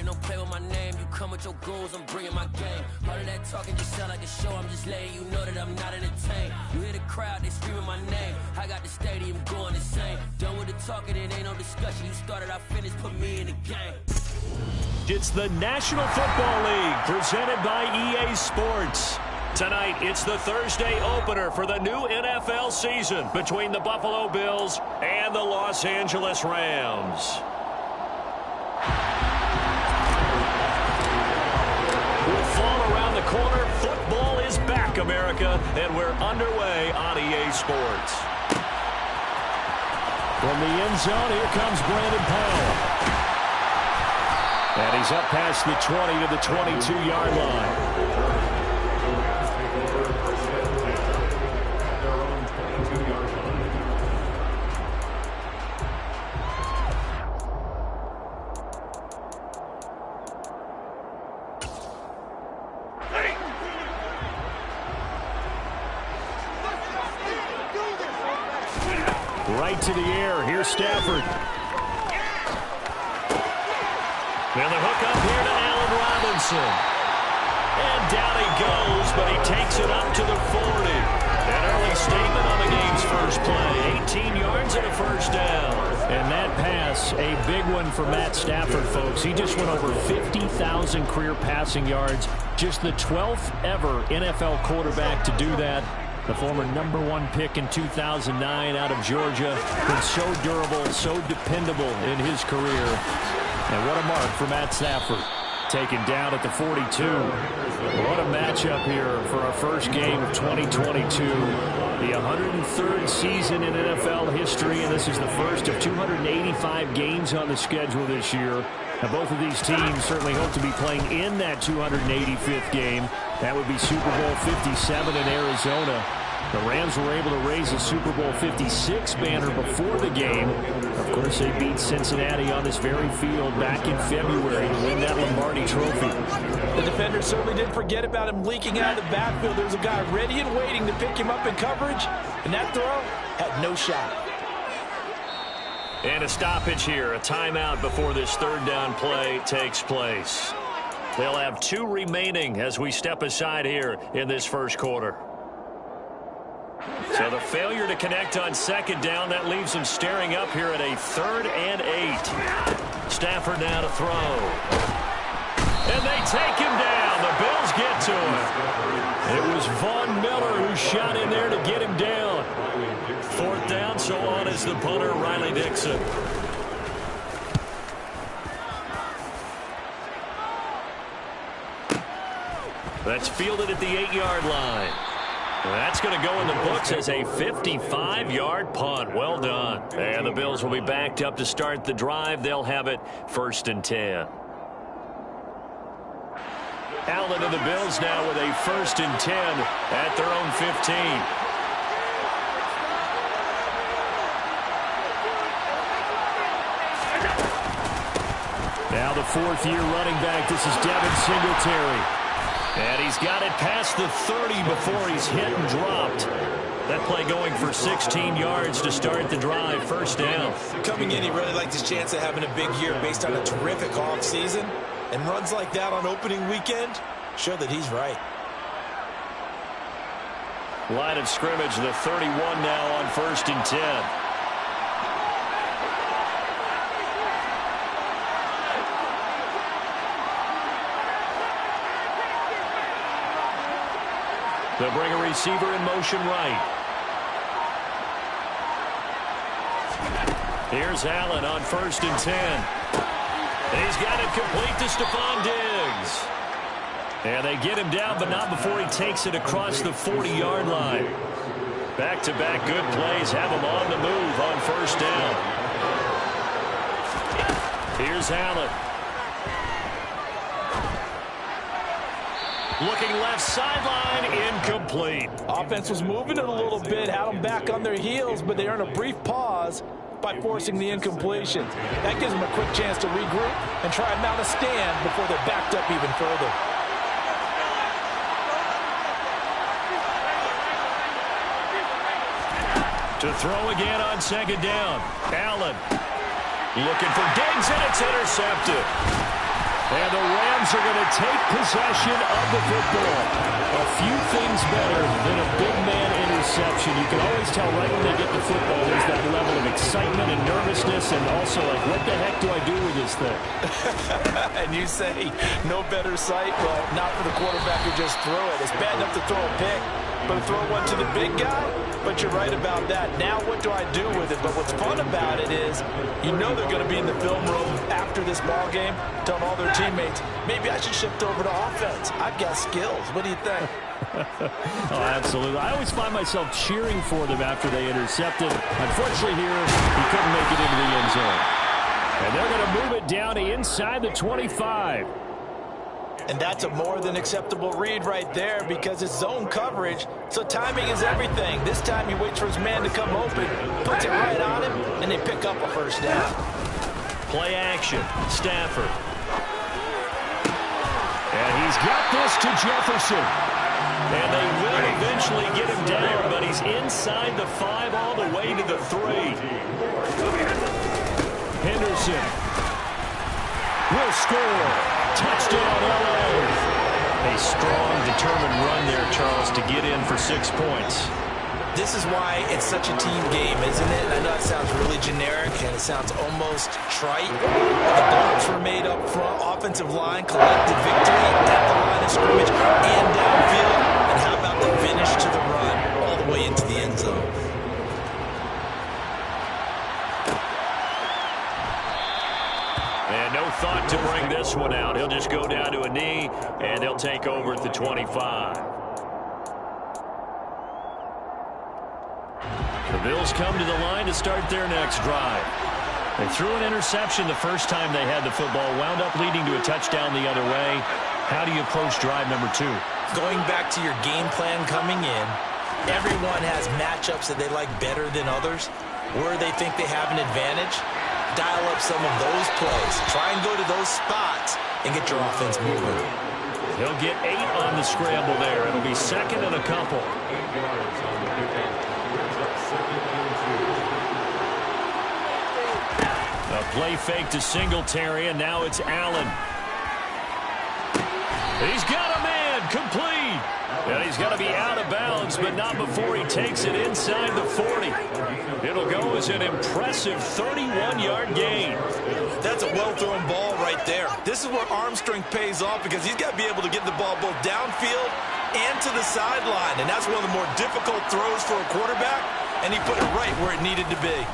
don't play with my name. You come with your goons, I'm bringing my game. All of that talking just sound like a show. I'm just letting you know that I'm not entertained. You hear the crowd, they screaming my name. I got the stadium going insane. Done with the talking, it ain't no discussion. You started, I finished, put me in the game. It's the National Football League presented by EA Sports. Tonight, it's the Thursday opener for the new NFL season between the Buffalo Bills and the Los Angeles Rams. With fall around the corner, football is back, America, and we're underway on EA Sports. From the end zone, here comes Brandon Powell. And he's up past the 20 to the 22-yard line. Right to the air. Here's Stafford. And the hook up here to Allen Robinson. And down he goes, but he takes it up to the 40. An early statement on the game's first play. 18 yards and a first down. And that pass, a big one for Matt Stafford, folks. He just went over 50,000 career passing yards. Just the 12th ever NFL quarterback to do that. The former #1 pick in 2009 out of Georgia. Been so durable, so dependable in his career. And what a mark for Matt Stafford. Taken down at the 42. What a matchup here for our first game of 2022. The 103rd season in NFL history, and this is the first of 285 games on the schedule this year. Now, both of these teams certainly hope to be playing in that 285th game. That would be Super Bowl 57 in Arizona. The Rams were able to raise a Super Bowl 56 banner before the game. Of course, they beat Cincinnati on this very field back in February to win that Lombardi trophy. The defender certainly didn't forget about him leaking out of the backfield. There was a guy ready and waiting to pick him up in coverage, and that throw had no shot. And a stoppage here, a timeout before this third down play takes place. They'll have 2 remaining as we step aside here in this first quarter. So the failure to connect on second down, that leaves them staring up here at a 3rd and 8. Stafford now to throw. And they take him down. The Bills get to him. It was Von Miller who shot in there to get him down. 4th down, so on is the punter, Riley Dixon. That's fielded at the 8-yard line. That's going to go in the books as a 55-yard punt. Well done. And the Bills will be backed up to start the drive. They'll have it 1st and 10. Allen and the Bills now with a 1st and 10 at their own 15. Now the 4th-year running back. This is Devin Singletary. And he's got it past the 30 before he's hit and dropped. That play going for 16 yards to start the drive. 1st down. Coming in, he really liked his chance of having a big year based on a terrific offseason. And runs like that on opening weekend show that he's right. Line of scrimmage, the 31 now on 1st and 10. They'll bring a receiver in motion right. Here's Allen on 1st and 10. And he's got it complete to Stephon Diggs. And they get him down, but not before he takes it across the 40-yard line. Back-to-back good plays have him on the move on 1st down. Here's Allen. Looking left sideline, incomplete. Offense was moving it a little bit, had them back on their heels, but they earned a brief pause by forcing the incompletion. That gives them a quick chance to regroup and try and mount a stand before they're backed up even further. To throw again on 2nd down. Allen looking for Diggs, and it's intercepted. And the Rams are going to take possession of the football. A few things better than a big man interception. You can always tell right when they get the football, there's that level of excitement and nervousness, and also like, what the heck do I do with this thing? And you say no better sight, but not for the quarterback who just threw it. It's bad enough to throw a pick, but to throw one to the big guy? But you're right about that. Now what do I do with it? But what's fun about it is you know they're going to be in the film room after this ball game telling all their teammates, maybe I should shift over to offense. I've got skills. What do you think? Oh, absolutely. I always find myself cheering for them after they intercepted. Unfortunately here, he couldn't make it into the end zone. And they're going to move it down to inside the 25. And that's a more than acceptable read right there because it's zone coverage, so timing is everything. This time he waits for his man to come open, puts it right on him, and they pick up a first down. Play action. Stafford. And he's got this to Jefferson. And they will eventually get him down, but he's inside the 5 all the way to the 3. Henderson will score. Touchdown, LA. A strong, determined run there, Charles, to get in for 6 points. This is why it's such a team game, isn't it? And I know it sounds really generic and it sounds almost trite. The blocks were made up front. Offensive line collected victory at the line of scrimmage and downfield. And how about the finish to the run all the way into the end zone? And no thought to bring this one out. He'll just go down to a knee, and they'll take over at the 25. The Bills come to the line to start their next drive. They threw an interception the first time they had the football, wound up leading to a touchdown the other way. How do you approach drive number 2? Going back to your game plan coming in, everyone has matchups that they like better than others, where they think they have an advantage. Dial up some of those plays. Try and go to those spots and get your offense moving. He'll get 8 on the scramble there. It'll be second and a couple. A play fake to Singletary, and now it's Allen. He's got a man, complete. And he's got to be out of bounds, but not before he takes it inside the 40. It'll go as an impressive 31-yard gain. That's a well-thrown ball right there. This is where arm strength pays off because he's got to be able to get the ball both downfield and to the sideline. And that's one of the more difficult throws for a quarterback, and he put it right where it needed to be.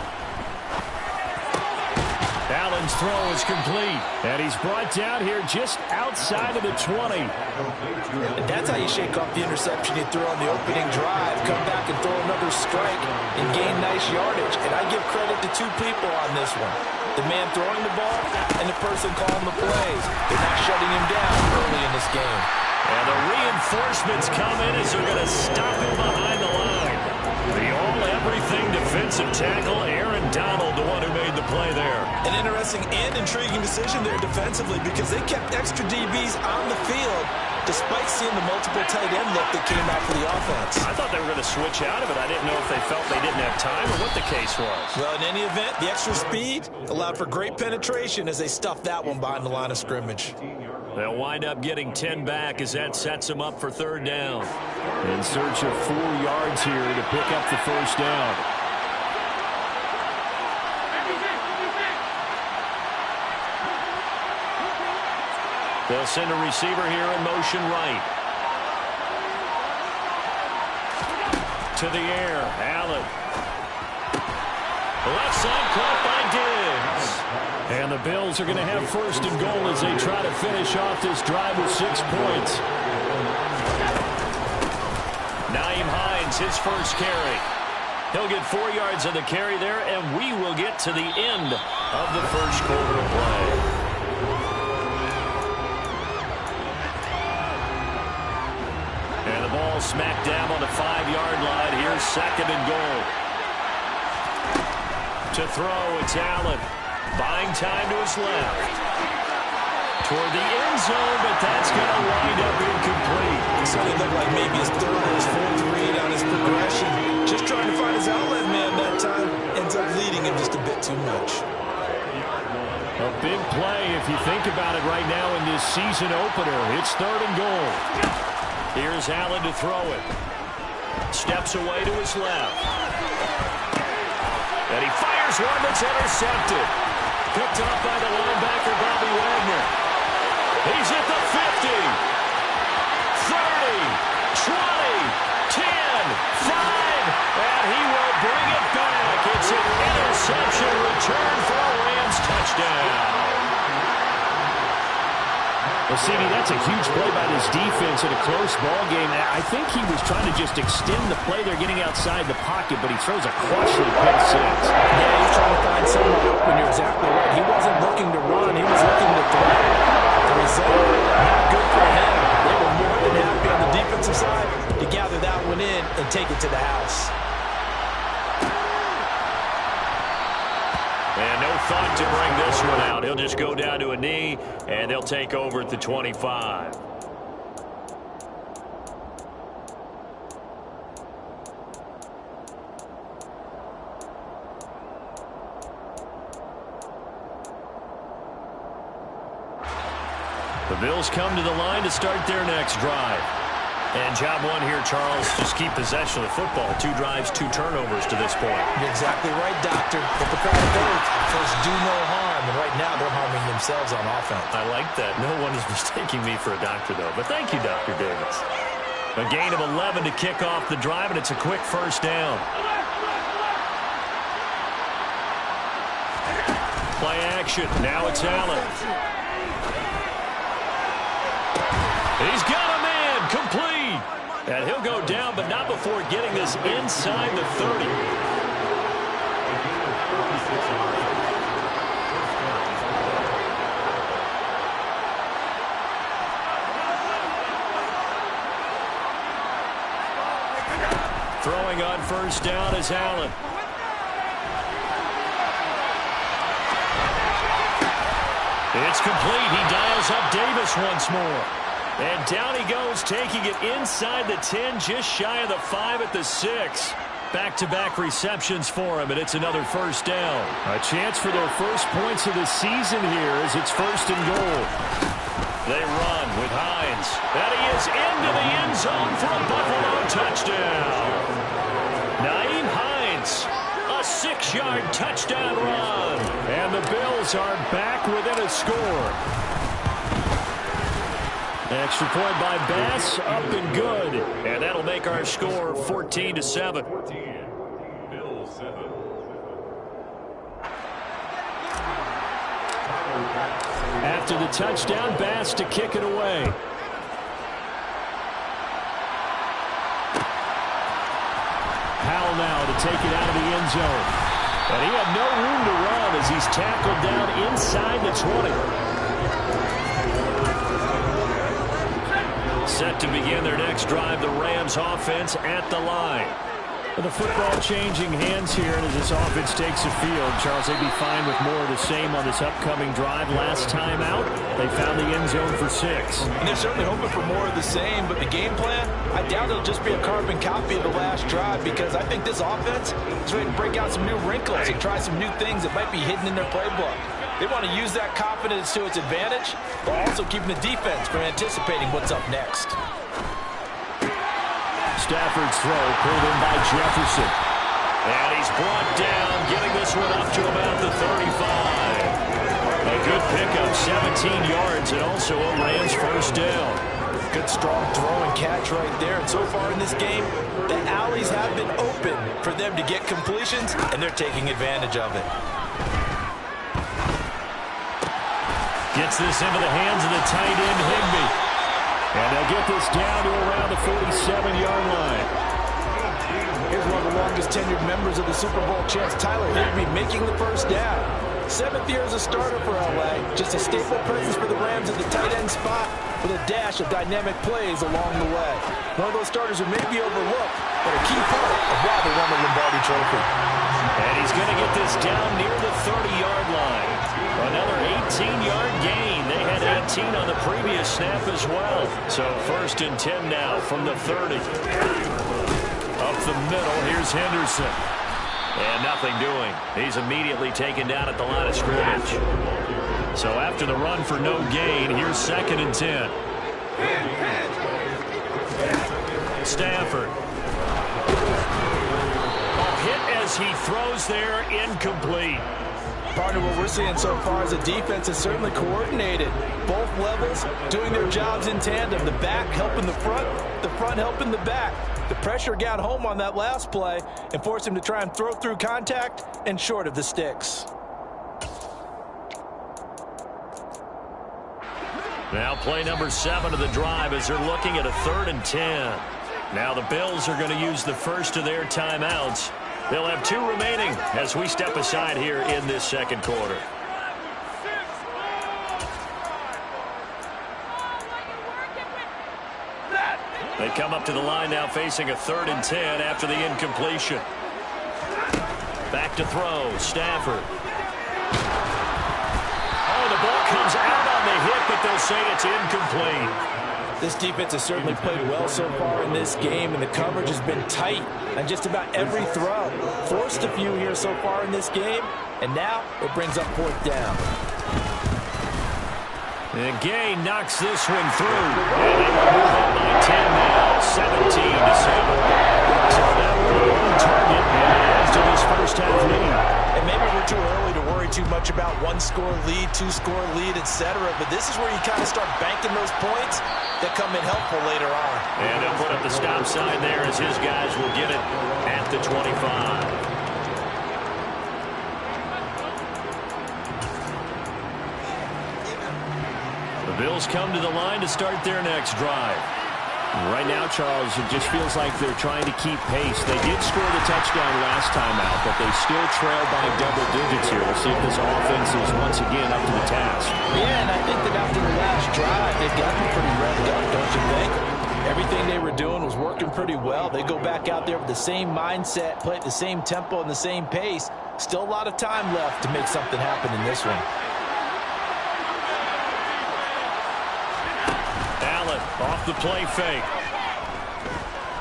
Allen's throw is complete, and he's brought down here just outside of the 20. And that's how you shake off the interception you threw on the opening drive. Come back and throw another strike and gain nice yardage. And I give credit to 2 people on this one. The man throwing the ball and the person calling the plays. They're not shutting him down early in this game. And the reinforcements come in as they're going to stop him behind the line. The all-everything defensive tackle, Aaron Donald, the one who made the play there. An interesting and intriguing decision there defensively because they kept extra DBs on the field despite seeing the multiple tight end look that came out for the offense. I thought they were going to switch out of it. I didn't know if they felt they didn't have time or what the case was. Well, in any event, the extra speed allowed for great penetration as they stuffed that one behind the line of scrimmage. They'll wind up getting 10 back as that sets them up for 3rd down. In search of 4 yards here to pick up the first down. They'll send a receiver here in motion right. To the air, Allen. Left side caught by Diggs. And the Bills are going to have 1st and goal as they try to finish off this drive with 6 points. Nyheim Hines, his first carry. He'll get 4 yards on the carry there, and we will get to the end of the first quarter of play. And the ball smack dab on the 5-yard line. Here's 2nd and goal. To throw, it's Allen. Buying time to his left. Toward the end zone, but that's going to wind up incomplete. So it looked like maybe his 3rd or his 4th read on his progression. Just trying to find his outlet man that time. Ends up leading him just a bit too much. A big play if you think about it right now in this season opener. It's 3rd and goal. Here's Allen to throw it. Steps away to his left. And he fires one that's intercepted. Picked up by the linebacker, Bobby Wagner. He's at the 50. 30, 20, 10, 5, and he will bring it back. It's an interception return for a Rams touchdown. Well, CD, that's a huge play by this defense in a close ball game. I think he was trying to just extend the play. They're getting outside the pocket, but he throws a costly pick six. Yeah, he's trying to find someone open. You're exactly right. He wasn't looking to run. He was looking to throw. The result, not good for him. They were more than happy on the defensive side to gather that one in and take it to the house. And no thought to bring this one out. He'll just go down to a knee, and they'll take over at the 25. The Bills come to the line to start their next drive. And job one here, Charles, just keep possession of the football. 2 drives, 2 turnovers to this point. You're exactly right, Doctor. Hippocratic oath. First, do no harm. And right now, they're harming themselves on offense. I like that. No one is mistaking me for a doctor, though. But thank you, Dr. Davis. A gain of 11 to kick off the drive, and it's a quick first down. Play action. Now it's Allen. He's got a man. Complete. And he'll go down, but not before getting this inside the 30. Throwing on first down is Allen. It's complete. He dials up Davis once more. And down he goes, taking it inside the 10, just shy of the 5 at the 6. Back-to-back receptions for him, and it's another first down. A chance for their first points of the season here as it's 1st and goal. They run with Hines. And he is into the end zone for a Buffalo touchdown. Nyheim Hines, a 6-yard touchdown run. And the Bills are back within a score. Extra point by Bass, up and good. And that'll make our score 14-7. After the touchdown, Bass to kick it away. Powell now to take it out of the end zone. And he had no room to run as he's tackled down inside the 20. Set to begin their next drive, the Rams offense at the line. The football changing hands here, and as this offense takes the field, Charles, they'd be fine with more of the same on this upcoming drive. Last time out, they found the end zone for 6. And they're certainly hoping for more of the same, but the game plan, I doubt it'll just be a carbon copy of the last drive, because I think this offense is ready to break out some new wrinkles and try some new things that might be hidden in their playbook. They want to use that confidence to its advantage, while also keeping the defense from anticipating what's up next. Stafford's throw pulled in by Jefferson. And he's brought down, getting this one up to about the 35. A good pickup, 17 yards, and also a Rams first down. Good strong throw and catch right there. And so far in this game, the alleys have been open for them to get completions, and they're taking advantage of it. Gets this into the hands of the tight end, Higbee. And they'll get this down to around the 47-yard line. Here's one of the longest tenured members of the Super Bowl champs, Tyler Higbee, making the first down. 7th year as a starter for L.A. Just a staple presence for the Rams at the tight end spot with a dash of dynamic plays along the way. One of those starters who may be overlooked, but a key part of why they won the Lombardi Trophy. And he's going to get this down near the 30-yard line. Another 18-yard gain. They had 18 on the previous snap as well. So 1st and 10 now from the 30. Up the middle, here's Henderson. And nothing doing. He's immediately taken down at the line of scrimmage. So after the run for no gain, here's 2nd and 10. Stafford. Hit as he throws there, incomplete. Partner, what we're seeing so far is the defense is certainly coordinated. Both levels doing their jobs in tandem. The back helping the front helping the back. The pressure got home on that last play and forced him to try and throw through contact and short of the sticks. Now play number 7 of the drive as they're looking at a 3rd and 10. Now the Bills are going to use the first of their timeouts. They'll have 2 remaining as we step aside here in this 2nd quarter. They come up to the line now facing a 3rd and 10 after the incompletion. Back to throw, Stafford. Oh, the ball comes out on the hit, but they'll say it's incomplete. This defense has certainly played well so far in this game, and the coverage has been tight on just about every throw. Forced a few here so far in this game, and now it brings up 4th down. And Gay knocks this one through. And they will move up by 10 now, 17-7. So that will be on target as to this first half lead. And maybe we're too early to worry too much about 1-score lead, 2-score lead, etc. But this is where you kind of start banking those points that come in helpful later on. And they'll put up the stop sign there as his guys will get it at the 25. The Bills come to the line to start their next drive. Right now, Charles, it just feels like they're trying to keep pace. They did score the touchdown last time out, but they still trail by double digits here. We'll see if this offense is once again up to the task. Yeah, and I think that after the last drive, they've gotten pretty revved up, don't you think? Everything they were doing was working pretty well. They go back out there with the same mindset, play at the same tempo and the same pace. Still a lot of time left to make something happen in this one. Off the play fake.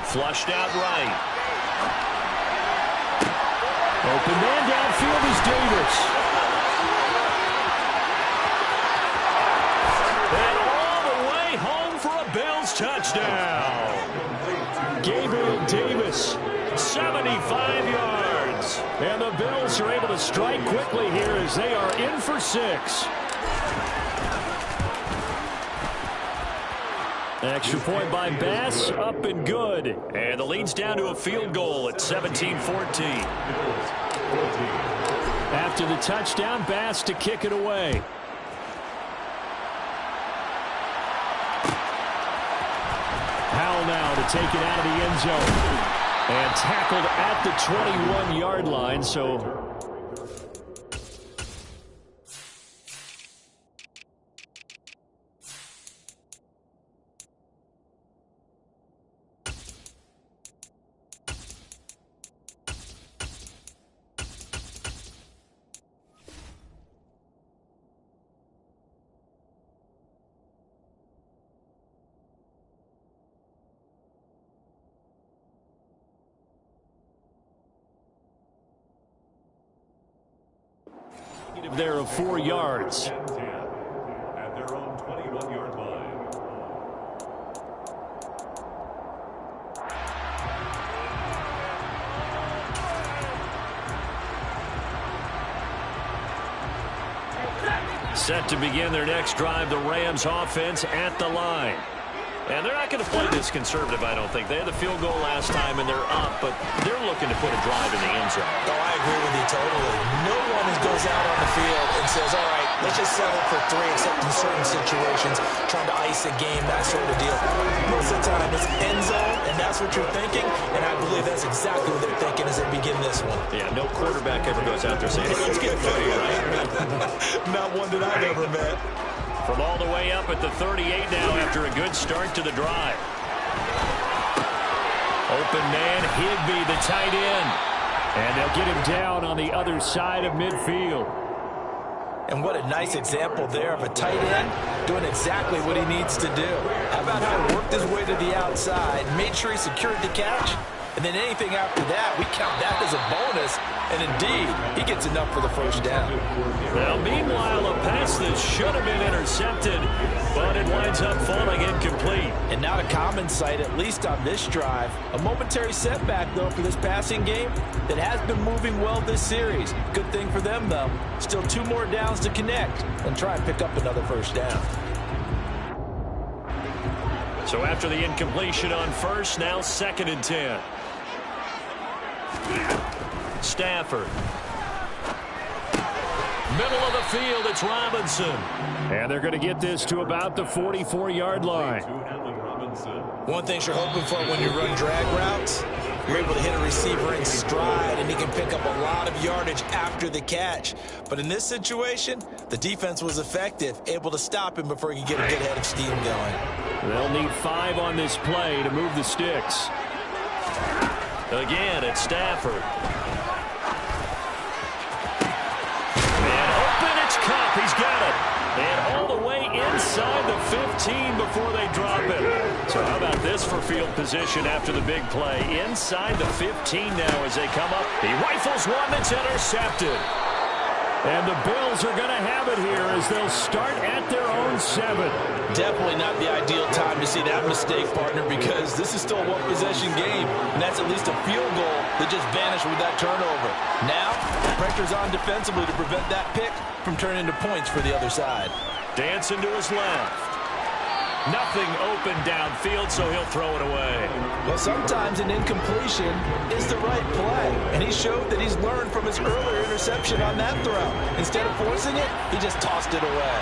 Flushed out right. Open man downfield is Davis. And all the way home for a Bills touchdown. Gabriel Davis, 75 yards. And the Bills are able to strike quickly here as they are in for 6. Extra point by Bass, up and good. And the lead's down to a field goal at 17-14. After the touchdown, Bass to kick it away. Powell now to take it out of the end zone. And tackled at the 21-yard line, so... there of 4 yards. At their own 21-yard line. Set to begin their next drive, the Rams offense at the line. And they're not going to play this conservative, I don't think. They had the field goal last time, and they're up, but they're looking to put a drive in the end zone. Oh, I agree with you totally. No one goes out on the field and says, all right, let's just settle for 3, except in certain situations, trying to ice a game, that sort of deal. Most of the time, it's end zone, and that's what you're thinking, and I believe that's exactly what they're thinking as they begin this one. Yeah, no quarterback ever goes out there saying, hey, let's get 30, right? Not one that I've ever met. From all the way up at the 38 now after a good start to the drive. Open man, Higbee, the tight end. And they'll get him down on the other side of midfield. And what a nice example there of a tight end doing exactly what he needs to do. How about how he worked his way to the outside, made sure he secured the catch, and then anything after that, we count that as a bonus. And indeed, he gets enough for the first down. Now, meanwhile, a pass that should have been intercepted, but it winds up falling incomplete. And not a common sight, at least on this drive. A momentary setback, though, for this passing game that has been moving well this series. Good thing for them, though. Still 2 more downs to connect and try and pick up another first down. So after the incompletion on first, now 2nd and 10. Stafford. Middle of the field, it's Robinson. And they're going to get this to about the 44-yard line. One thing you're hoping for when you run drag routes, you're able to hit a receiver in stride, and he can pick up a lot of yardage after the catch. But in this situation, the defense was effective, able to stop him before he could get a good head of steam going. They'll need 5 on this play to move the sticks. Again, it's Stafford. And open, it's Cup. He's got it. And all the way inside the 15 before they drop it. So how about this for field position after the big play? Inside the 15 now as they come up. He rifles one that's intercepted. And the Bills are going to have it here as they'll start at their own 7. Definitely not the ideal time to see that mistake, partner, because this is still a one-possession game, and that's at least a field goal that just vanished with that turnover. Now, pressure's on defensively to prevent that pick from turning into points for the other side. Dancing to his left. Nothing open downfield, so he'll throw it away. Well, sometimes an incompletion is the right play, and he showed that he's learned from his earlier interception on that throw. Instead of forcing it, he just tossed it away.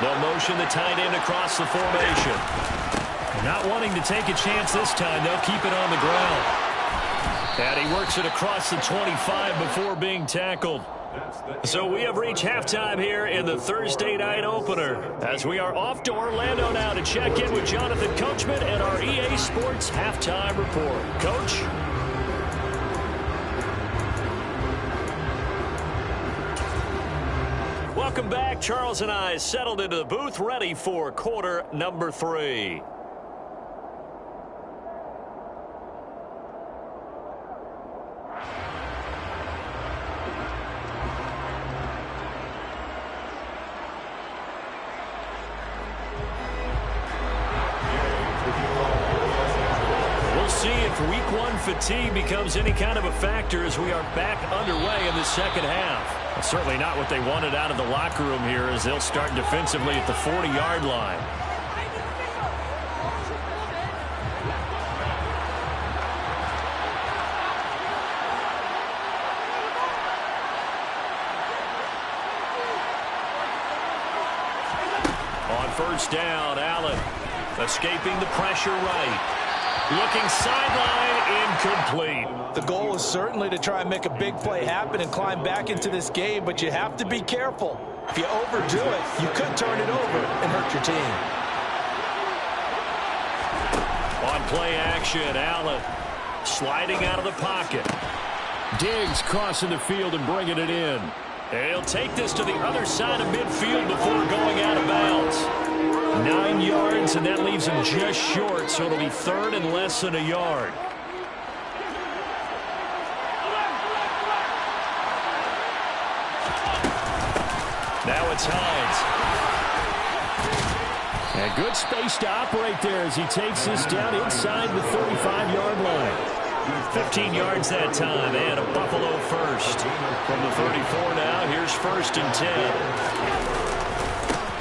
They'll motion the tight end across the formation. Not wanting to take a chance this time, they'll keep it on the ground. And he works it across the 25 before being tackled. So we have reached halftime here in the Thursday night opener as we are off to Orlando now to check in with Jonathan Coachman and our EA Sports halftime report. Coach? Welcome back. Charles and I settled into the booth ready for quarter number 3. Week 1 fatigue becomes any kind of a factor as we are back underway in the second half. It's certainly not what they wanted out of the locker room here as they'll start defensively at the 40-yard line. On first down, Allen escaping the pressure right. Looking sideline, incomplete. The goal is certainly to try and make a big play happen and climb back into this game, but you have to be careful. If you overdo it, you could turn it over and hurt your team. On play action, Allen sliding out of the pocket. Diggs crossing the field and bringing it in. And he'll take this to the other side of midfield before going out of bounds. 9 yards, and that leaves him just short, so it'll be 3rd and less than a yard. Now it's Hines. And good space to operate there as he takes this down inside the 35-yard line. 15 yards that time, and a Buffalo first. From the 34 now, here's 1st and 10.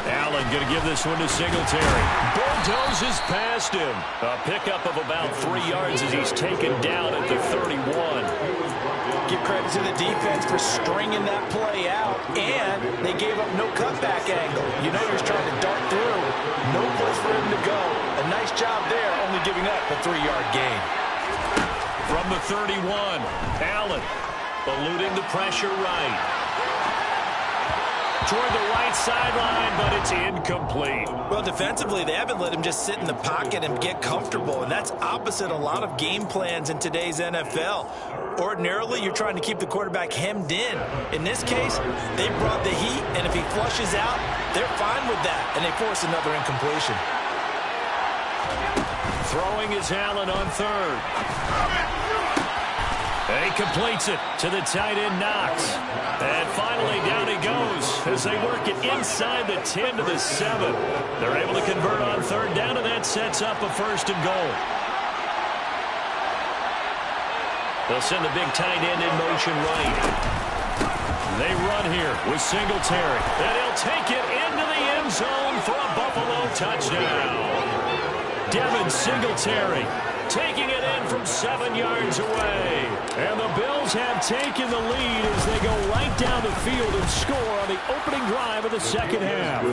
Allen going to give this one to Singletary. Bulldozes past him. A pickup of about 3 yards as he's taken down at the 31. Give credit to the defense for stringing that play out, and they gave up no cutback angle. You know he was trying to dart through. No place for him to go. A nice job there, only giving up a 3-yard gain. From the 31, Allen eluding the pressure right. Toward the right sideline, but it's incomplete. Well, defensively, they haven't let him just sit in the pocket and get comfortable, and that's opposite a lot of game plans in today's NFL. Ordinarily, you're trying to keep the quarterback hemmed in. In this case, they brought the heat, and if he flushes out, they're fine with that, and they force another incompletion. Throwing is Allen on third. He completes it to the tight end, Knox. And finally, down he goes as they work it inside the 10 to the 7. They're able to convert on third down, and that sets up a 1st and goal. They'll send the big tight end in motion right. They run here with Singletary. And he'll take it into the end zone for a Buffalo touchdown. Devin Singletary taking it in from 7 yards away. And the Bills have taken the lead as they go right down the field and score on the opening drive of the second half.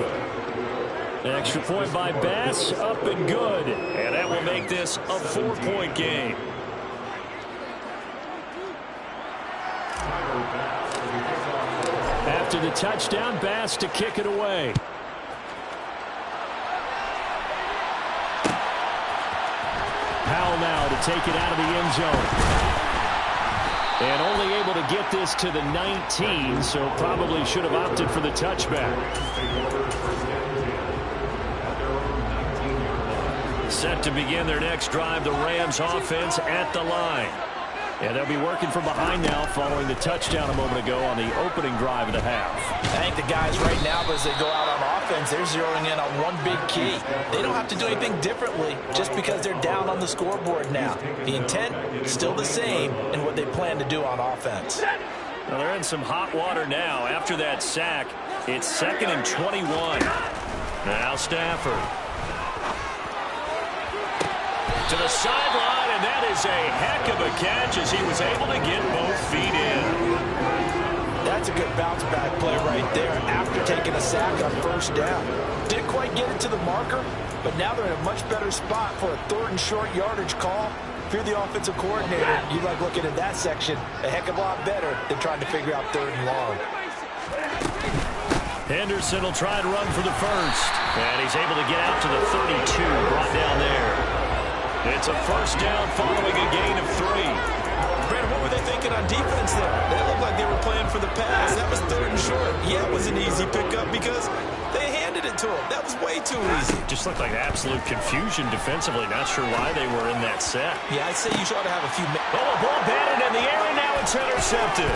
An extra point by Bass, up and good. And that will make this a 4-point game. After the touchdown, Bass to kick it away. Powell now to take it out of the end zone. And only able to get this to the 19, so probably should have opted for the touchback. Set to begin their next drive, the Rams offense at the line. And they'll be working from behind now following the touchdown a moment ago on the opening drive of the half. I think the guys right now, as they go out on offense, they're zeroing in on one big key. They don't have to do anything differently just because they're down on the scoreboard now. The intent is still the same in what they plan to do on offense. Well, they're in some hot water now. After that sack, it's 2nd and 21. Now Stafford. To the sideline, and that is a heck of a catch as he was able to get both feet in. That's a good bounce-back play right there after taking a sack on 1st down. Didn't quite get it to the marker, but now they're in a much better spot for a 3rd and short yardage call. If you're the offensive coordinator, you like looking at that section a heck of a lot better than trying to figure out 3rd and long. Henderson will try and run for the 1st, and he's able to get out to the 32, brought down there. It's a 1st down following a gain of 3. Brandon, what were they thinking on defense there? They looked like they were playing for the pass. That was 3rd and short. Yeah, it was an easy pickup because they handed it to him. That was way too easy. Just looked like absolute confusion defensively. Not sure why they were in that set. Yeah, I'd say you ought to have a few minutes. Oh, a ball batted in the air, and now it's intercepted.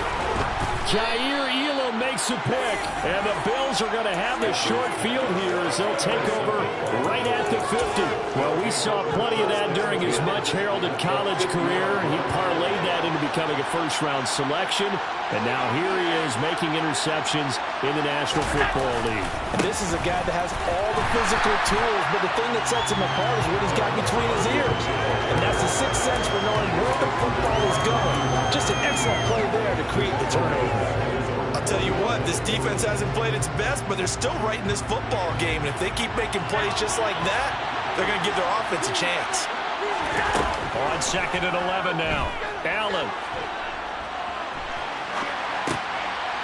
Jair Elam makes a pick, and the Bills are going to have the short field here as they'll take over right at the 50. Well, we saw plenty of that during his much-heralded college career. He parlayed that into becoming a first-round selection, and now here he is making interceptions in the National Football League. And this is a guy that has all the physical tools, but the thing that sets him apart is what he's got between his ears. And that's the sixth sense for knowing where the football is going. Just an excellent play there to create the turnover. I'll tell you what, this defense hasn't played its best, but they're still right in this football game. And if they keep making plays just like that, they're going to give their offense a chance. On 2nd and 11 now. Allen.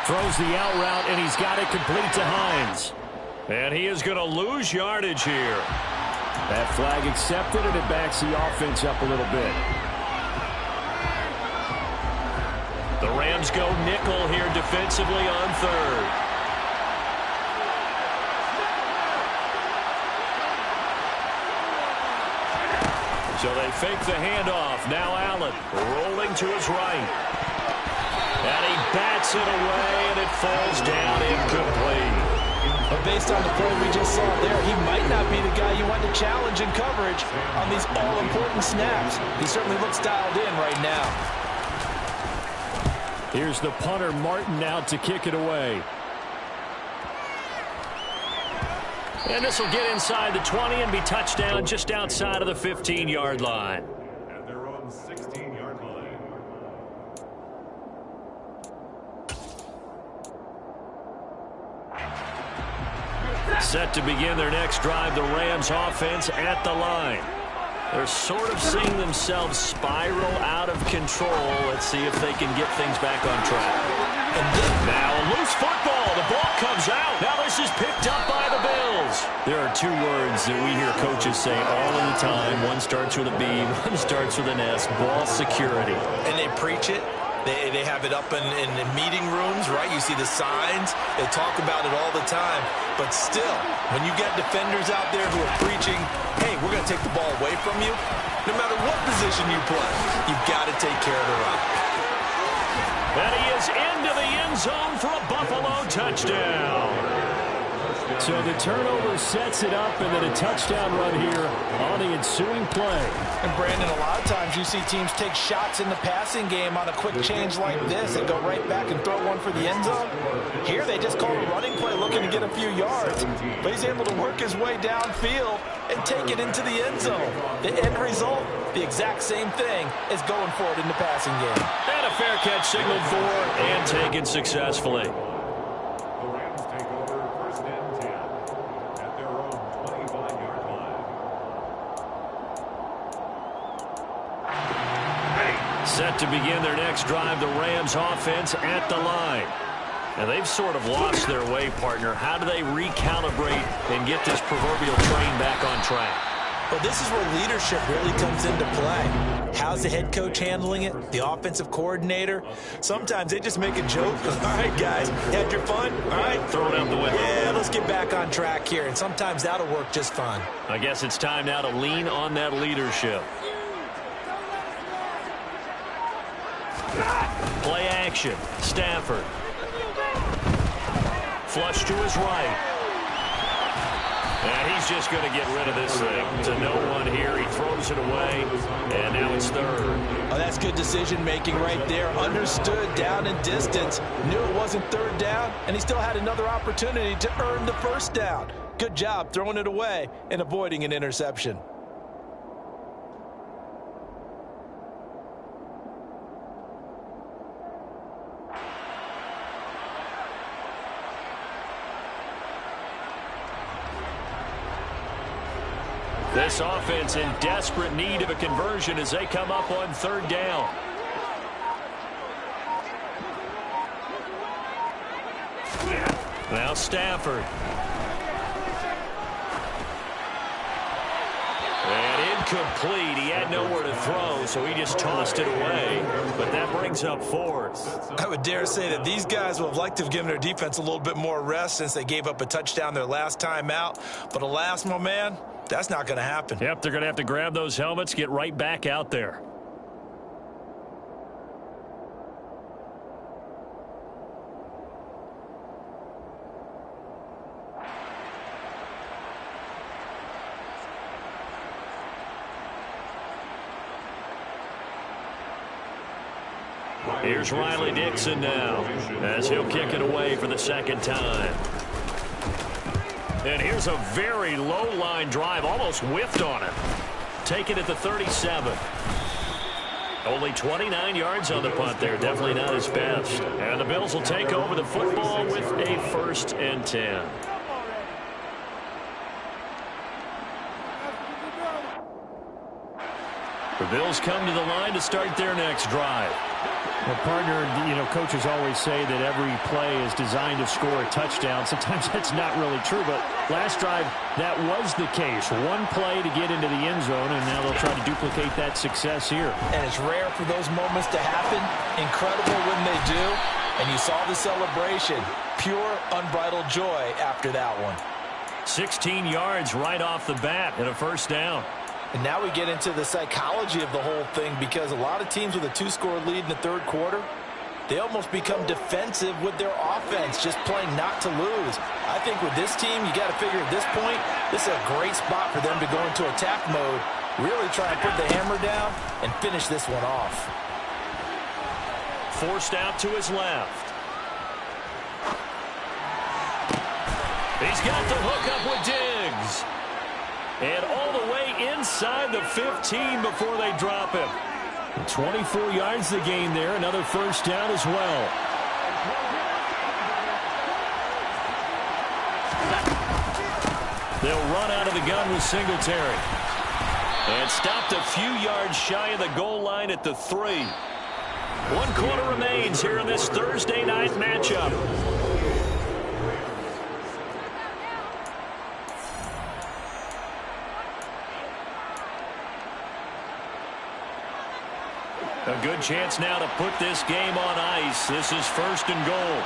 Throws the out route, and he's got it complete to Hines. And he is going to lose yardage here. That flag accepted, and it backs the offense up a little bit. The Rams go nickel here defensively on 3rd. So they fake the handoff. Now Allen rolling to his right. And he bats it away, and it falls down incomplete. But based on the play we just saw there, he might not be the guy you want to challenge in coverage on these all-important snaps. He certainly looks dialed in right now. Here's the punter, Martin, out to kick it away. And this will get inside the 20 and be touchdown just outside of the 15-yard line. At their own 16-yard line. Set to begin their next drive, the Rams offense at the line. They're sort of seeing themselves spiral out of control. Let's see if they can get things back on track. And now a loose football. The ball comes out. Now this is picked up by the Bills. There are 2 words that we hear coaches say all of the time. One starts with a B, one starts with an S. Ball security. And they preach it, They have it up in meeting rooms, right? You see the signs. They talk about it all the time. But still, when you get defenders out there who are preaching, hey, we're going to take the ball away from you, no matter what position you play, you've got to take care of the rock. And he is into the end zone for a Buffalo touchdown. So the turnover sets it up, and then a touchdown run here on the ensuing play. And Brandon, a lot of times you see teams take shots in the passing game on a quick change like this and go right back and throw one for the end zone. Here they just call a running play looking to get a few yards, but he's able to work his way downfield and take it into the end zone. The end result, the exact same thing as going for it in the passing game. And a fair catch signaled for and taken successfully. The Rams take over first and 10 at their own 25-yard line. Set to begin their next drive, the Rams offense at the line. And they've sort of lost their way, partner. How do they recalibrate and get this proverbial train back on track? Well, this is where leadership really comes into play. How's the head coach handling it? The offensive coordinator? Sometimes they just make a joke. All right, guys, had your fun? All right. Throw it out the window. Yeah, let's get back on track here. And sometimes that'll work just fine. I guess it's time now to lean on that leadership. Play action. Stafford. Flush to his right. And he's just going to get rid of this thing. To no one here. He throws it away. And now it's third. Oh, that's good decision-making right there. Understood down and distance. Knew it wasn't third down. And he still had another opportunity to earn the first down. Good job throwing it away and avoiding an interception. This offense in desperate need of a conversion as they come up on third down. Now Stafford. And incomplete. He had nowhere to throw, so he just tossed it away. But that brings up fourth. I would dare say that these guys would have liked to have given their defense a little bit more rest since they gave up a touchdown their last time out. But alas, my man, that's not going to happen. Yep, they're going to have to grab those helmets, get right back out there. Here's Riley Dixon now as he'll kick it away for the second time. And here's a very low-line drive, almost whiffed on it. Take it at the 37. Only 29 yards on the punt there. Definitely not his best. And the Bills will take over the football with a 1st and 10. The Bills come to the line to start their next drive. Well, partner, coaches always say that every play is designed to score a touchdown. Sometimes that's not really true, but last drive, that was the case. One play to get into the end zone, and now they'll try to duplicate that success here. And it's rare for those moments to happen. Incredible when they do. And you saw the celebration. Pure, unbridled joy after that one. 16 yards right off the bat and a 1st down. And now we get into the psychology of the whole thing, because a lot of teams with a 2-score lead in the third quarter, they almost become defensive with their offense, just playing not to lose. I think with this team, you got to figure at this point, this is a great spot for them to go into attack mode, really try and put the hammer down and finish this one off. Forced out to his left. He's got the hook up with Diggs. And all the way inside the 15 before they drop him. 24 yards the gain there. Another 1st down as well. They'll run out of the gun with Singletary. And stopped a few yards shy of the goal line at the 3. 1 quarter remains here in this Thursday night matchup. A A good chance now to put this game on ice. This is 1st and goal.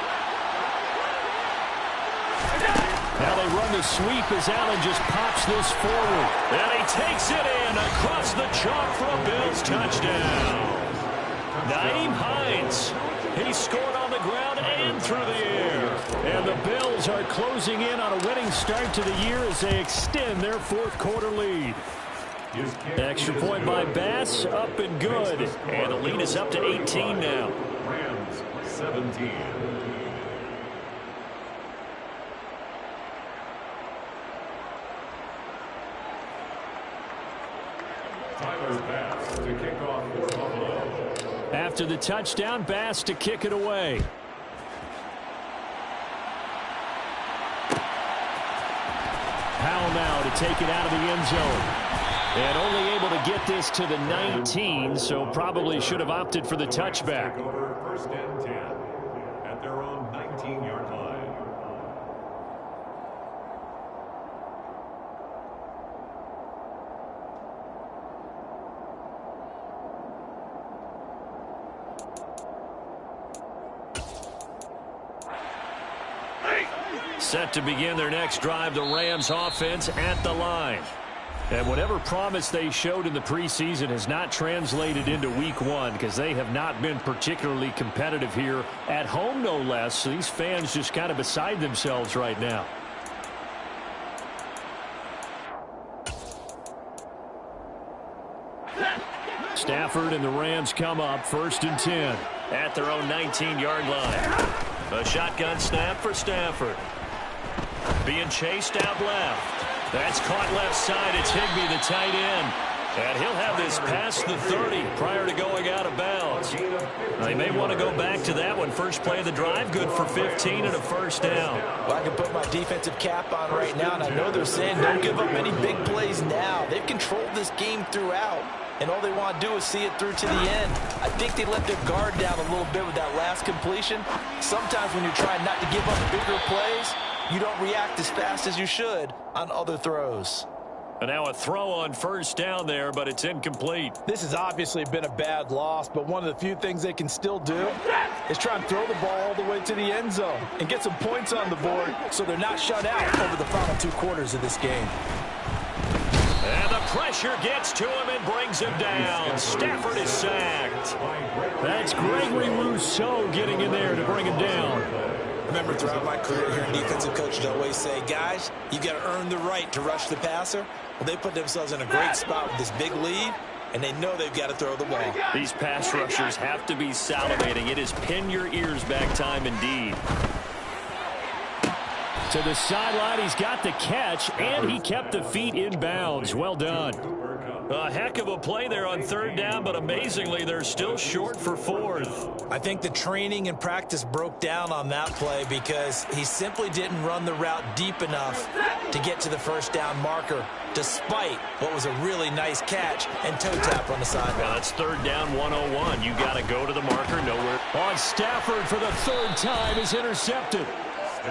Now they run the sweep as Allen just pops this forward. And he takes it in across the chalk for a Bills touchdown. Nyheim Hines. He scored on the ground and through the air. And the Bills are closing in on a winning start to the year as they extend their 4th quarter lead. Extra point by Bass, up and good. And the lead is up to 18 now. Rams 17. Tyler Bass to kick off for Buffalo. After the touchdown, Bass to kick it away. Powell now to take it out of the end zone. And only able to get this to the 19, so probably should have opted for the touchback. Over 1st and 10 at their own 19-yard line. Set to begin their next drive, the Rams offense at the line. And whatever promise they showed in the preseason has not translated into week 1 because they have not been particularly competitive here at home, no less. So these fans just kind of beside themselves right now. Stafford and the Rams come up 1st and 10 at their own 19-yard line. A shotgun snap for Stafford. Being chased out left. That's caught left side. It's Higbee, the tight end. And he'll have this past the 30 prior to going out of bounds. They may want to go back to that one. First play of the drive, good for 15 and a 1st down. Well, I can put my defensive cap on right now, and I know they're saying don't give up any big plays now. They've controlled this game throughout, and all they want to do is see it through to the end. I think they let their guard down a little bit with that last completion. Sometimes when you're trying not to give up bigger plays, you don't react as fast as you should on other throws. And now a throw on 1st down there, but it's incomplete. This has obviously been a bad loss, but one of the few things they can still do is try and throw the ball all the way to the end zone and get some points on the board so they're not shut out over the final 2 quarters of this game. And the pressure gets to him and brings him down. Stafford is sacked. That's Gregory Rousseau getting in there to bring him down. Remember, throughout my career here, defensive coaches always say, guys, you got to earn the right to rush the passer. Well, they put themselves in a great spot with this big lead, and they know they've got to throw the ball. These pass rushers have to be salivating. It is pin your ears back time indeed. To the sideline, he's got the catch, and he kept the feet in bounds. Well done. A heck of a play there on 3rd down, but amazingly, they're still short for 4th. I think the training and practice broke down on that play because he simply didn't run the route deep enough to get to the 1st down marker, despite what was a really nice catch and toe tap on the sideline. Well, that's 3rd down 101. You got to go to the marker nowhere. On Stafford for the 3rd time is intercepted.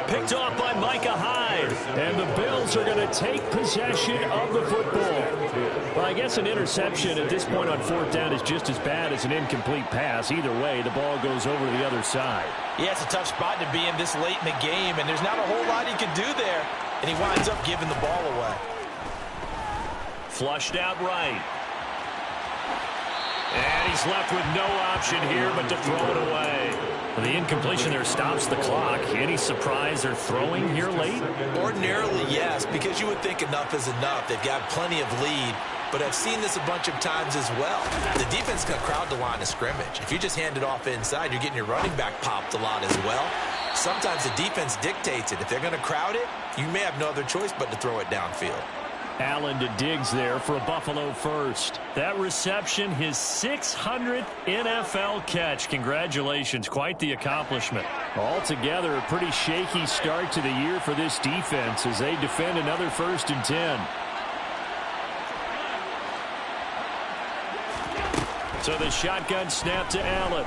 Picked off by Micah Hyde. And the Bills are going to take possession of the football. Well, I guess an interception at this point on 4th down is just as bad as an incomplete pass. Either way, the ball goes over to the other side. Yeah, it's a tough spot to be in this late in the game, and there's not a whole lot he can do there, and he winds up giving the ball away. Flushed out right. And he's left with no option here but to throw it away. The incompletion there stops the clock. Any surprise they're throwing here late? Ordinarily, yes, because you would think enough is enough. They've got plenty of lead, but I've seen this a bunch of times as well. The defense can crowd the line of scrimmage. If you just hand it off inside, you're getting your running back popped a lot as well. Sometimes the defense dictates it. If they're going to crowd it, you may have no other choice but to throw it downfield. Allen to Diggs there for a Buffalo 1st. That reception, his 600th NFL catch. Congratulations. Quite the accomplishment. Altogether, a pretty shaky start to the year for this defense as they defend another 1st and 10. So the shotgun snap to Allen.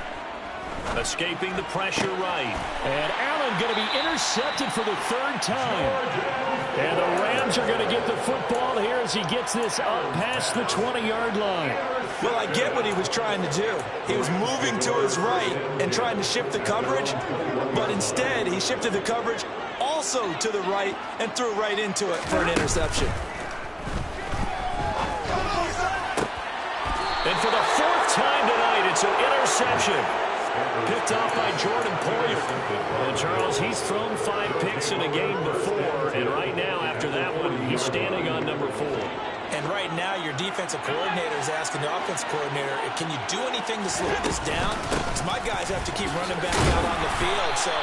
Escaping the pressure right. And Allen going to be intercepted for the third time. And the Rams are going to get the football here as he gets this up past the 20-yard line. Well, I get what he was trying to do. He was moving to his right and trying to shift the coverage, but instead he shifted the coverage also to the right and threw right into it for an interception. And for the fourth time tonight, it's an interception. Picked off by Jordan Poyer. And Charles, he's thrown 5 picks in a game before, and right now, after that one, he's standing on number 4. And right now, your defensive coordinator is asking the offensive coordinator, can you do anything to slow this down? Because my guys have to keep running back out on the field, so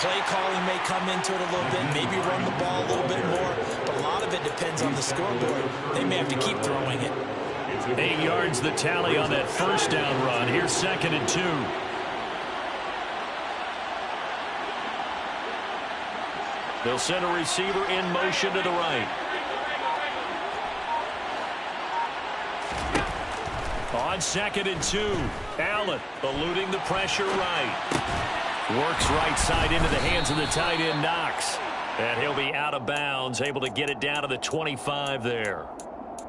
play calling may come into it a little bit, maybe run the ball a little bit more, but a lot of it depends on the scoreboard. They may have to keep throwing it. 8 yards the tally on that first down run. Here's 2nd and 2. They'll send a receiver in motion to the right. On 2nd and 2, Allen eluding the pressure right. Works right side into the hands of the tight end Knox. And he'll be out of bounds, able to get it down to the 25 there.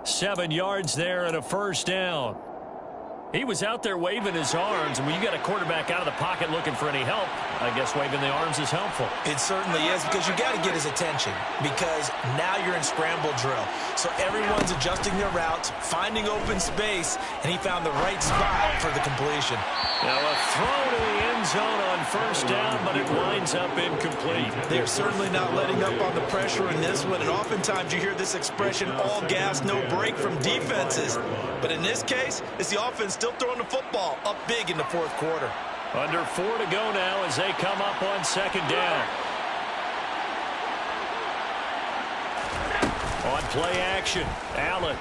7 yards there and a first down. He was out there waving his arms, and when you got a quarterback out of the pocket looking for any help, I guess waving the arms is helpful. It certainly is, because you got to get his attention, because now you're in scramble drill. So everyone's adjusting their routes, finding open space, and he found the right spot for the completion. Now a throw to the end zone on first down, but it winds up incomplete. They're certainly not letting up on the pressure in this one, and oftentimes you hear this expression, all gas, no break from defenses. But in this case, it's the offense still throwing the football up big in the fourth quarter. Under 4 to go now as they come up on 2nd down. On play action, Allen.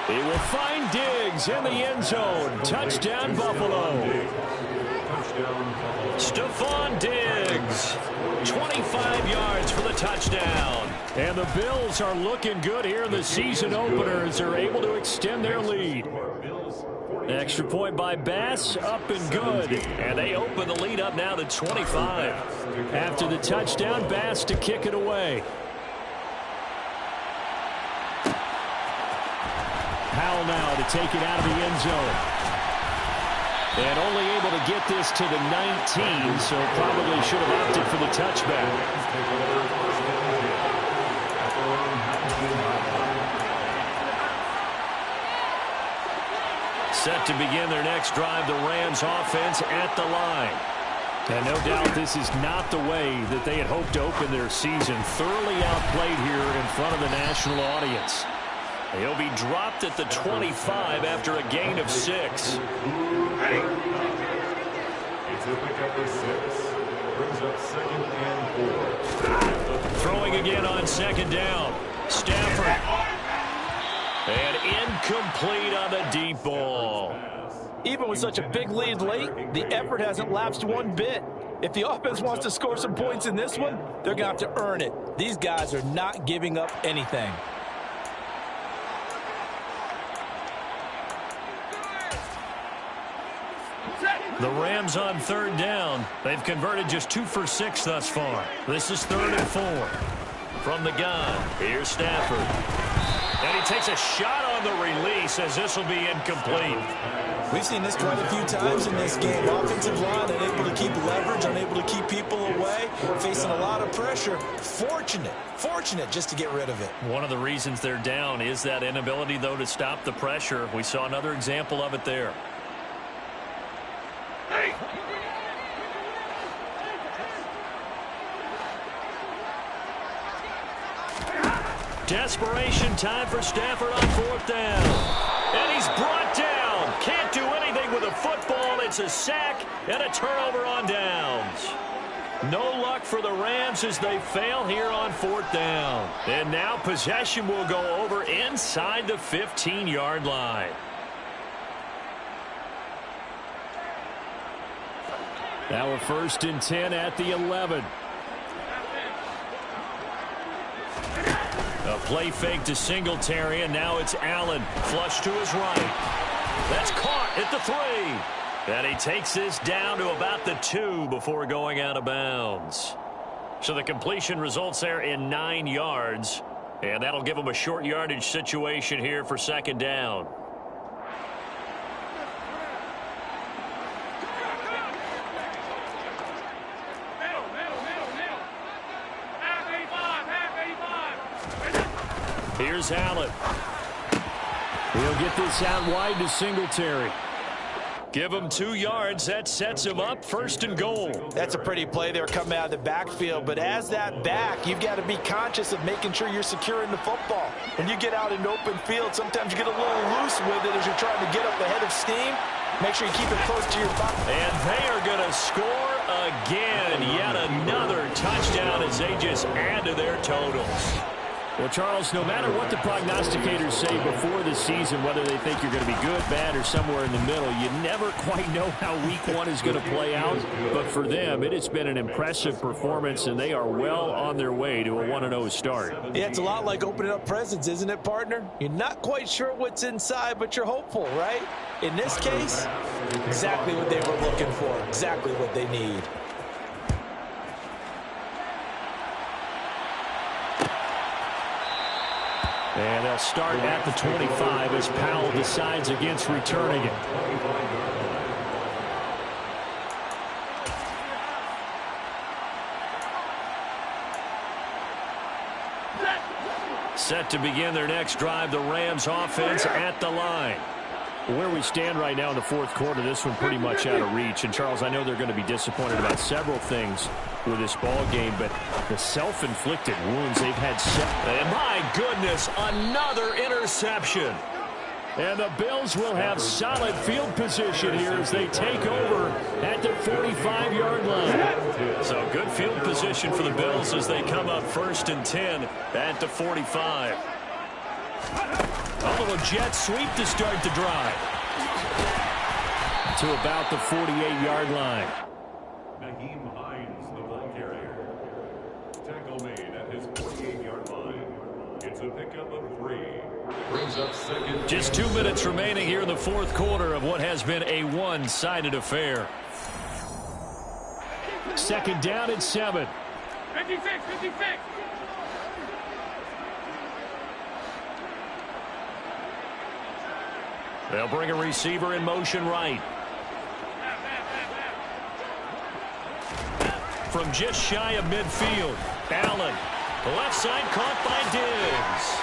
He will find Diggs in the end zone. Touchdown, Buffalo. Stephon Diggs, 25 yards for the touchdown. And the Bills are looking good here in the season opener as they're able to extend their lead. Extra point by Bass, up and good. And they open the lead up now to 25. After the touchdown, Bass to kick it away. Powell now to take it out of the end zone. And only able to get this to the 19, so probably should have opted for the touchback. Set to begin their next drive, the Rams offense at the line. And no doubt this is not the way that they had hoped to open their season. Thoroughly outplayed here in front of the national audience. He'll be dropped at the 25 after a gain of 6. It's a pickup of 6. Brings up 2nd and 4. Throwing again on 2nd down. Stafford. And incomplete on the deep ball. Even with such a big lead late, the effort hasn't lapsed one bit. If the offense wants to score some points in this one, they're going to have to earn it. These guys are not giving up anything. The Rams on 3rd down. They've converted just 2 for 6 thus far. This is 3rd and 4. From the gun, here's Stafford. And he takes a shot on the release as this will be incomplete. We've seen this quite a few times in this game. Offensive line unable to keep leverage, unable to keep people away, facing a lot of pressure. Fortunate just to get rid of it. One of the reasons they're down is that inability, though, to stop the pressure. We saw another example of it there. Desperation time for Stafford on 4th down. And he's brought down. Can't do anything with a football. It's a sack and a turnover on downs. No luck for the Rams as they fail here on 4th down. And now possession will go over inside the 15-yard line. Now a 1st and 10 at the 11. A play fake to Singletary, and now it's Allen. Flush to his right. That's caught at the 3. And he takes this down to about the 2 before going out of bounds. So the completion results there in 9 yards. And that'll give him a short yardage situation here for second down. Here's Allen. He'll get this out wide to Singletary. Give him 2 yards. That sets him up 1st and goal. That's a pretty play there coming out of the backfield. But as that back, you've got to be conscious of making sure you're securing the football. When you get out in open field, sometimes you get a little loose with it as you're trying to get up ahead of steam. Make sure you keep it close to your body. And they are going to score again. Yet another touchdown as they just add to their totals. Well, Charles, no matter what the prognosticators say before the season, whether they think you're going to be good, bad, or somewhere in the middle, you never quite know how week 1 is going to play out. But for them, it has been an impressive performance, and they are well on their way to a 1-0 start. Yeah, it's a lot like opening up presents, isn't it, partner? You're not quite sure what's inside, but you're hopeful, right? In this case, exactly what they were looking for, exactly what they need. And they'll start at the 25 as Powell decides against returning it. Set to begin their next drive, the Rams offense at the line. Where we stand right now in the 4th quarter, this one pretty much out of reach. And, Charles, I know they're going to be disappointed about several things with this ball game, but the self-inflicted wounds they've had. And my goodness, another interception. And the Bills will have solid field position here as they take over at the 45-yard line. So good field position for the Bills as they come up 1st and 10 at the 45. A little jet sweep to start the drive. To about the 48-yard line. Naheem Hines, the ball carrier. Tackle made at his 48-yard line. It's a pickup of 3. Brings up second. Just 2 minutes remaining here in the 4th quarter of what has been a one-sided affair. Second down and 7. 56. They'll bring a receiver in motion right. From just shy of midfield, Allen. The left side caught by Diggs.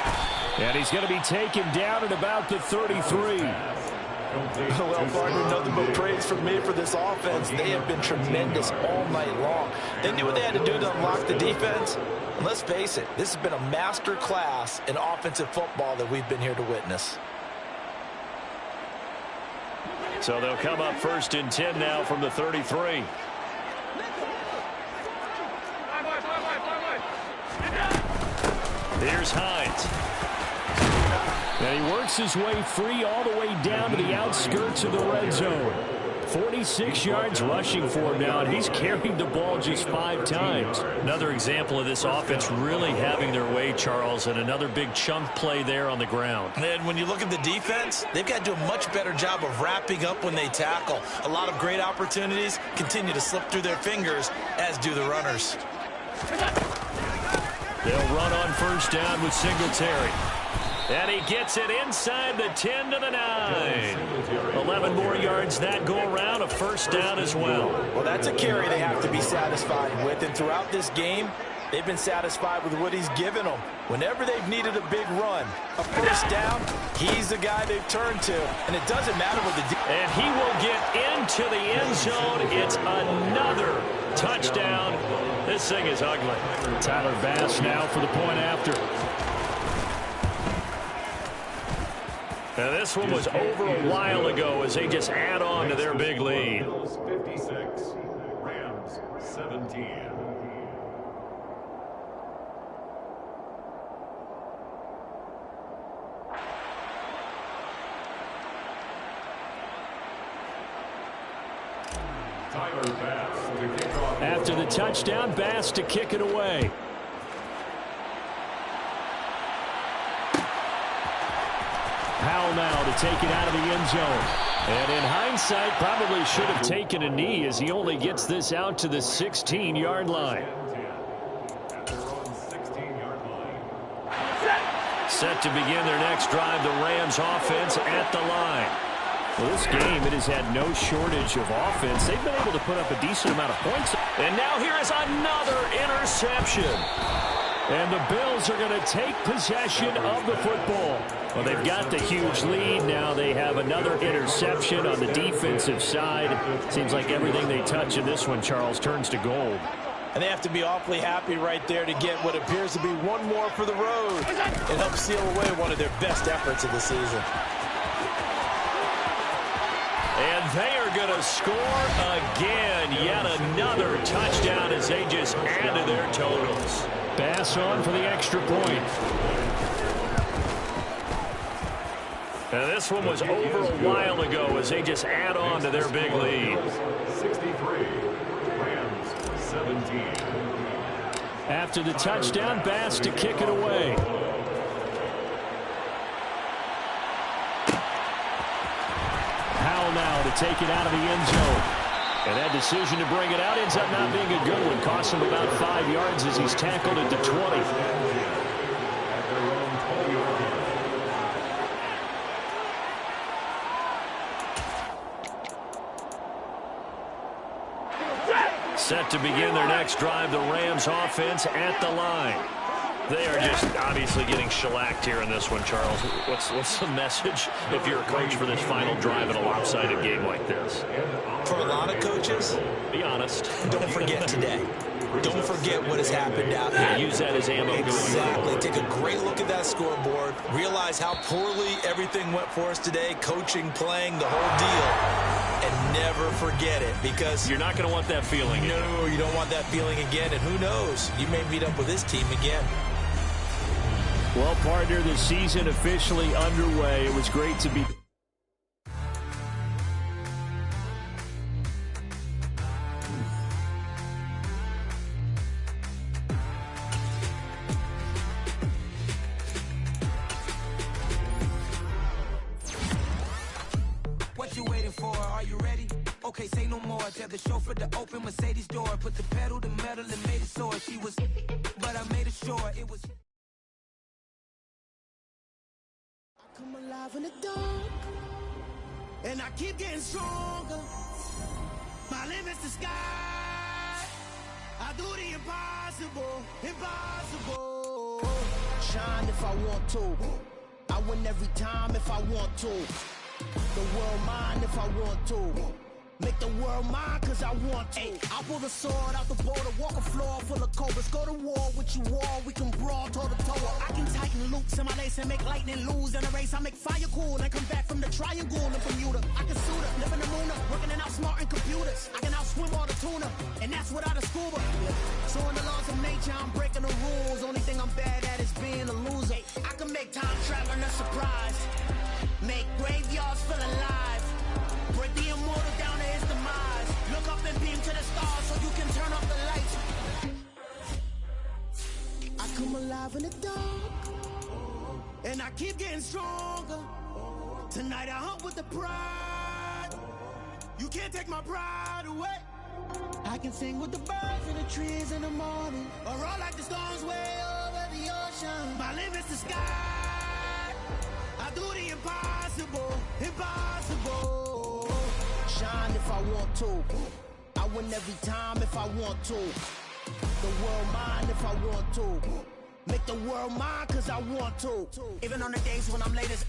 And he's going to be taken down at about the 33. Well, partner, nothing but praise from me for this offense. They have been tremendous all night long. They knew what they had to do to unlock the defense. And let's face it, this has been a master class in offensive football that we've been here to witness. So they'll come up 1st and 10 now from the 33. Here's Hines. And he works his way free all the way down to the outskirts of the red zone. 46 yards rushing for him now, and he's carried the ball just 5 times. Another example of this offense really having their way, Charles, and another big chunk play there on the ground. And when you look at the defense, they've got to do a much better job of wrapping up when they tackle. A lot of great opportunities continue to slip through their fingers, as do the runners. They'll run on 1st down with Singletary. And he gets it inside the 10 to the 9. 11 more yards that go around, a 1st down as well. Well, that's a carry they have to be satisfied with. And throughout this game, they've been satisfied with what he's given them. Whenever they've needed a big run, a 1st down, he's the guy they've turned to. And it doesn't matter what the... And he will get into the end zone. It's another touchdown. This thing is ugly. Tyler Bass now for the point after. Now this one was over a while ago as they just add on to their big lead. Bills 56, Rams 17. Tyler Bass to kick off. After the touchdown, Bass to kick it away. Powell now to take it out of the end zone. And in hindsight, probably should have taken a knee as he only gets this out to the 16-yard line. Set to begin their next drive, the Rams offense at the line. Well, this game, it has had no shortage of offense. They've been able to put up a decent amount of points. And now here is another interception. And the Bills are going to take possession of the football. Well, they've got the huge lead. Now they have another interception on the defensive side. Seems like everything they touch in this one, Charles, turns to gold. And they have to be awfully happy right there to get what appears to be one more for the road. It helps seal away one of their best efforts of the season. And they are going to score again. Yet another touchdown as they just add to their totals. Pass on for the extra point. And this one was over a while ago as they just add on to their big lead. 63, Rams 17. After the touchdown, Bass to kick it away. Powell now to take it out of the end zone. And that decision to bring it out ends up not being a good one. Costs him about 5 yards as he's tackled at the 20. Set to begin their next drive, the Rams offense at the line. They are just obviously getting shellacked here in this one, Charles. What's the message if you're a coach for this final drive in a lopsided game like this? For a lot of coaches, be honest. Don't forget today. Don't forget what has happened out here. Yeah, use that as ammo. Exactly. Take a great look at that scoreboard. Realize how poorly everything went for us today. Coaching, playing, the whole deal. And never forget it, because you're not going to want that feeling again. No, you don't want that feeling again. And who knows? You may meet up with this team again. Well, partner, the season officially underway. It was great to be... What you waiting for? Are you ready? Okay, say no more. Tell the chauffeur to open Mercedes door. Put the pedal to metal and made it soar. She was, but I made it sure it was. I come alive in the dark, and I keep getting stronger. My limit's the sky. I do the impossible, impossible. Shine if I want to. I win every time if I want to. The world mine if I want to. Make the world mine cause I want to. I pull the sword out the border, walk a floor full of cobras. Go to war with you all, we can brawl toe to toe. I can tighten loops in my lace and make lightning lose in a race. I make fire cool and come back from the triangle in Bermuda. I can suit up, live in the moon, working and outsmarting computers. I can outswim all the tuna, and that's without a scuba. So in the laws of nature, I'm breaking the rules. Only thing I'm bad at is being a loser. I can make time traveling a surprise. Make graveyards feel alive. Break the immortal down to his demise. Look up and beam to the stars so you can turn off the lights. I come alive in the dark, and I keep getting stronger. Tonight I hunt with the pride. You can't take my pride away. I can sing with the birds and the trees in the morning, or roll like the storms way over the ocean. My limit's the sky. I do the impossible, impossible. Shine if I want to. I win every time if I want to. The world mine if I want to. Make the world mine cause I want to. Even on the days when I'm late as